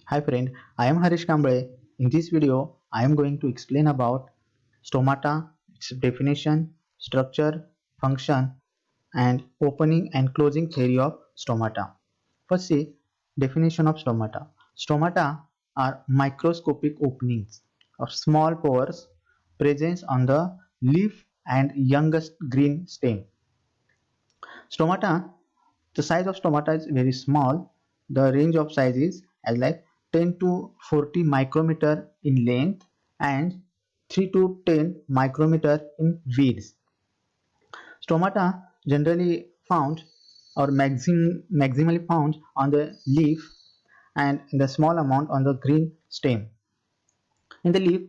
Hi friend, I am Harish Kamble. In this video, I am going to explain about stomata, its definition, structure, function, and opening and closing theory of stomata. First see definition of stomata. Stomata are microscopic openings or small pores present on the leaf and youngest green stem. Stomata, the size of stomata is very small. The range of size is as like 10 to 40 micrometer in length and 3 to 10 micrometer in width. Stomata generally found or maximally found on the leaf and in the small amount on the green stem. In the leaf,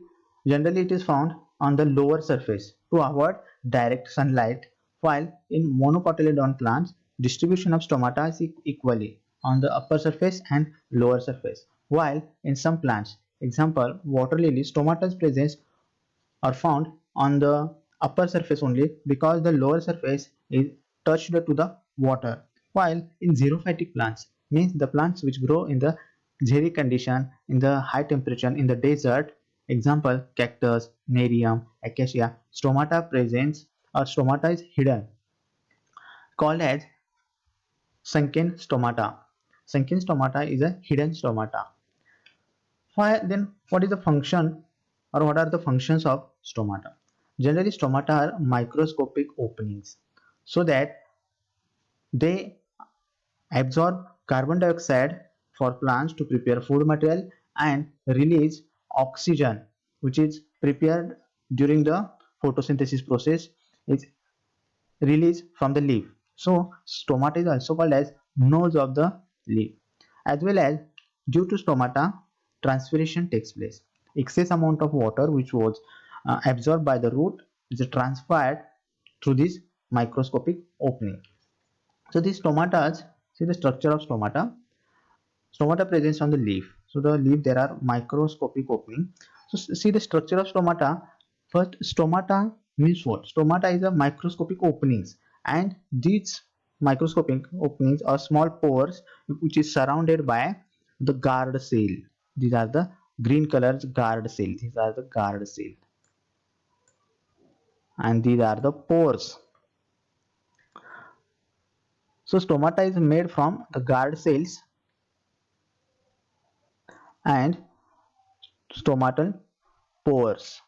generally it is found on the lower surface to avoid direct sunlight, while in monocotyledon plants, distribution of stomata is equally on the upper surface and lower surface. While in some plants, example water lily, stomata presence are found on the upper surface only because the lower surface is touched to the water. While in xerophytic plants, means the plants which grow in the xeric condition in the high temperature in the desert, example cactus, nerium, acacia, stomata presents or stomata is hidden, called as sunken stomata. Sunken stomata is a hidden stomata. Why then what is the function or what are the functions of stomata? Generally stomata are microscopic openings so that they absorb carbon dioxide for plants to prepare food material and release oxygen which is prepared during the photosynthesis process is released from the leaf. So stomata is also called as nose of the leaf. As well as due to stomata, transpiration takes place. Excess amount of water which was absorbed by the root is transferred through this microscopic opening. So these stomatas, see the structure of stomata. Stomata presents on the leaf. So the leaf there are microscopic opening. So see the structure of stomata. First, stomata means what? Stomata is a microscopic openings, and these microscopic openings are small pores which is surrounded by the guard cell. These are the green colors guard cell. These are the guard cell, and these are the pores. So stomata is made from the guard cells and stomatal pores,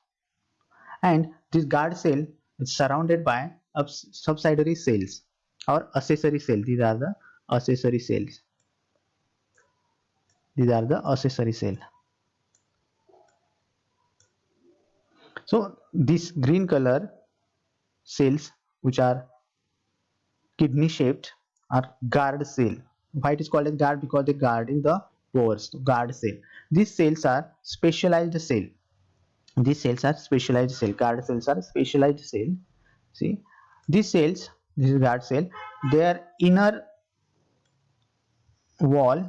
and this guard cell is surrounded by subsidiary cells or accessory cells. These are the accessory cells. These are the accessory cell. So these green color cells which are kidney shaped are guard cell. Why it is called as guard? Because they guarding the pores. Guard cell. These cells are specialized cell. These cells are specialized cell. Guard cells are specialized cell. See these cells, this is guard cell, their inner wall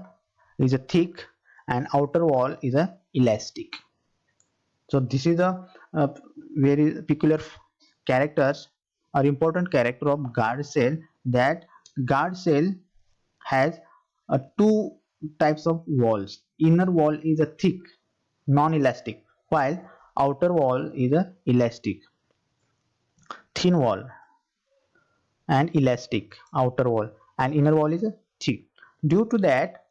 is a thick and outer wall is a elastic. So this is a, very peculiar characters or important character of guard cell, that guard cell has two types of walls. Inner wall is a thick non-elastic, while outer wall is a elastic thin wall, and elastic outer wall, and inner wall is thick. Due to that,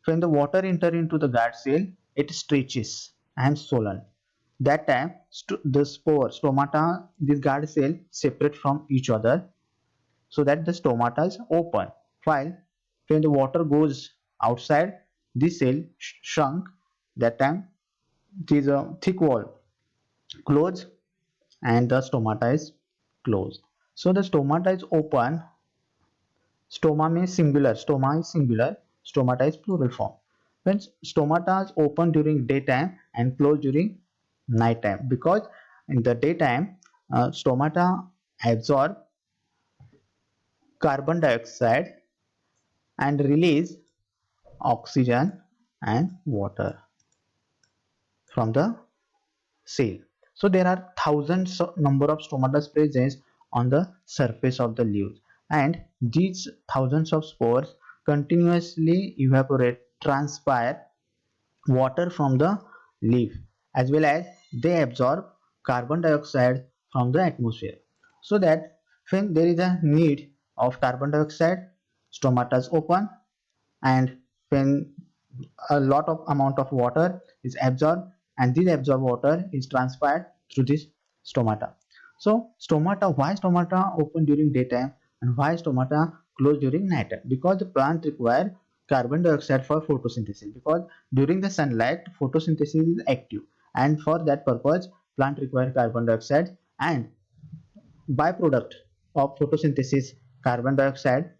when the water enter into the guard cell, it stretches and swollen. That time the spore stomata, this guard cell separate from each other so that the stomata is open. While when the water goes outside, this cell shrunk. That time this thick wall closed and the stomata is closed. So the stomata is open. Stoma means singular. Stoma is singular. Stomata is plural form. When stomata is open during daytime and closed during nighttime, because in the daytime stomata absorb carbon dioxide and release oxygen and water from the cell. So there are thousands of number of stomata present on the surface of the leaves, and these thousands of spores continuously evaporate, transpire water from the leaf, as well as they absorb carbon dioxide from the atmosphere. So that when there is a need of carbon dioxide, stomata is open, and when a lot of amount of water is absorbed, and this absorbed water is transferred through this stomata. So stomata, why stomata open during daytime and why stomata close during nighttime? Because the plant require carbon dioxide for photosynthesis, because during the sunlight photosynthesis is active, and for that purpose plant require carbon dioxide, and byproduct of photosynthesis, carbon dioxide,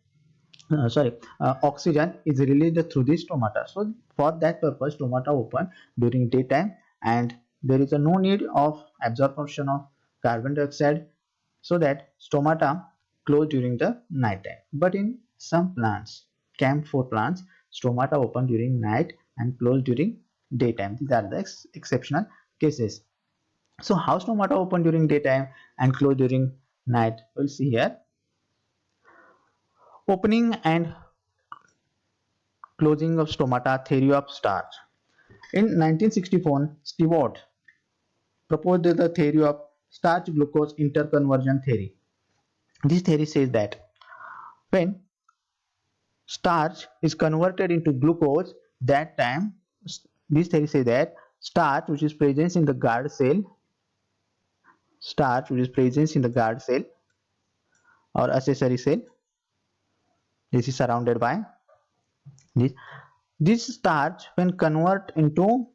oxygen is released through the stomata. So for that purpose stomata open during daytime, and there is a no need of absorption of carbon dioxide, so that stomata close during the night time. But in some plants, camphor plants, stomata open during night and close during daytime. These are the exceptional cases. So how stomata open during daytime and close during night? We'll see here. Opening and closing of stomata, theory of starch. In 1964, Stewart proposed the theory of starch-glucose interconversion theory. This theory says that when starch is converted into glucose, that time this theory says that starch which is present in the guard cell, or accessory cell, this is surrounded by this. This starch when convert into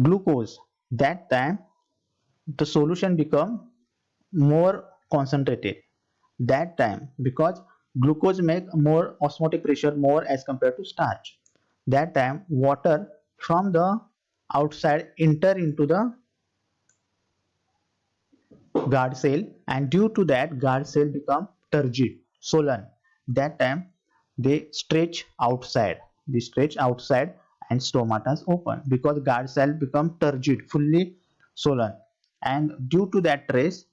glucose, that time the solution become more concentrated. That time, because glucose make more osmotic pressure more as compared to starch, that time water from the outside enter into the guard cell, and due to that guard cell become turgid, swollen. That time they stretch outside and stomatas open, because guard cell become turgid, fully swollen, and due to that stress,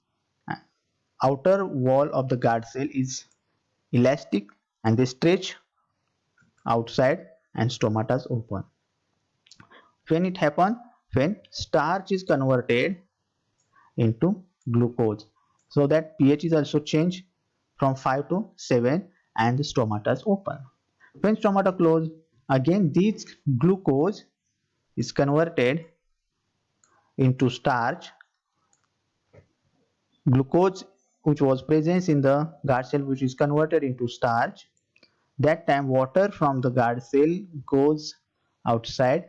outer wall of the guard cell is elastic and they stretch outside and stomatas open. When it happen, when starch is converted into glucose, so that pH is also changed from 5 to 7 and the stomatas open. When stomata close, again this glucose is converted into starch. Glucose which was present in the guard cell which is converted into starch, that time water from the guard cell goes outside,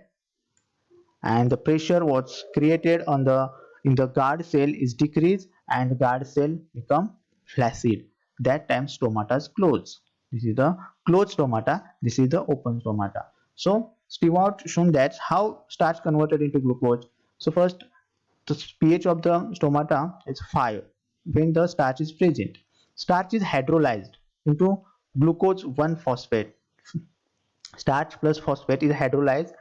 and the pressure was created on the in the guard cell is decreased, and the guard cell become flaccid. That time stomata is closed. This is the closed stomata, this is the open stomata. So Stewart shown that how starch converted into glucose. So first, the pH of the stomata is 5 when the starch is present. Starch is hydrolyzed into glucose 1 phosphate. Starch plus phosphate is hydrolyzed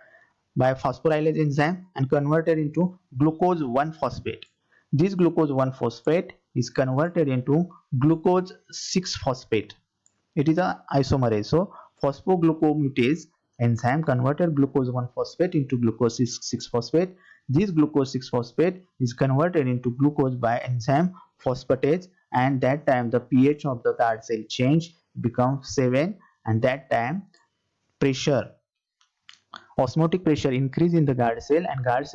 by phosphorylase enzyme and converted into glucose 1 phosphate. This glucose 1 phosphate is converted into glucose 6 phosphate. It is an isomerase. So phosphoglucomutase enzyme converted glucose 1 phosphate into glucose 6 phosphate. This glucose 6 phosphate is converted into glucose by enzyme phosphatase, and that time the pH of the guard cell change becomes 7, and that time pressure, osmotic pressure increase in the guard cell, and guard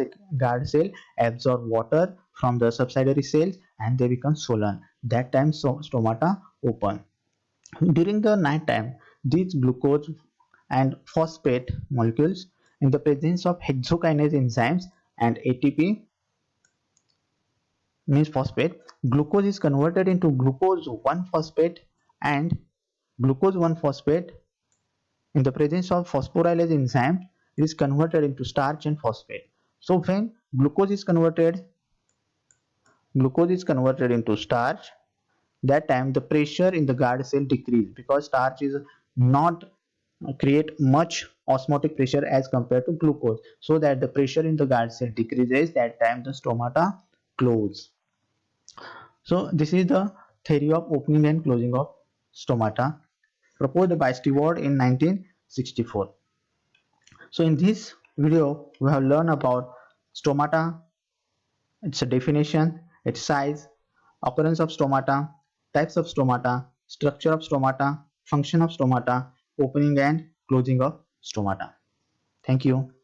cell absorb water from the subsidiary cells and they become swollen. That time stomata open. During the night time, these glucose and phosphate molecules in the presence of hexokinase enzymes and ATP means phosphate, glucose is converted into glucose 1 phosphate, and glucose 1 phosphate in the presence of phosphorylase enzyme is converted into starch and phosphate. So when glucose is converted into starch, that time the pressure in the guard cell decrease, because starch is not create much osmotic pressure as compared to glucose, so that the pressure in the guard cell decreases. That time the stomata close. So this is the theory of opening and closing of stomata proposed by Stewart in 1964. So in this video, we have learned about stomata, its definition, its size, occurrence of stomata, types of stomata, structure of stomata, function of stomata, opening and closing of stomata. Thank you.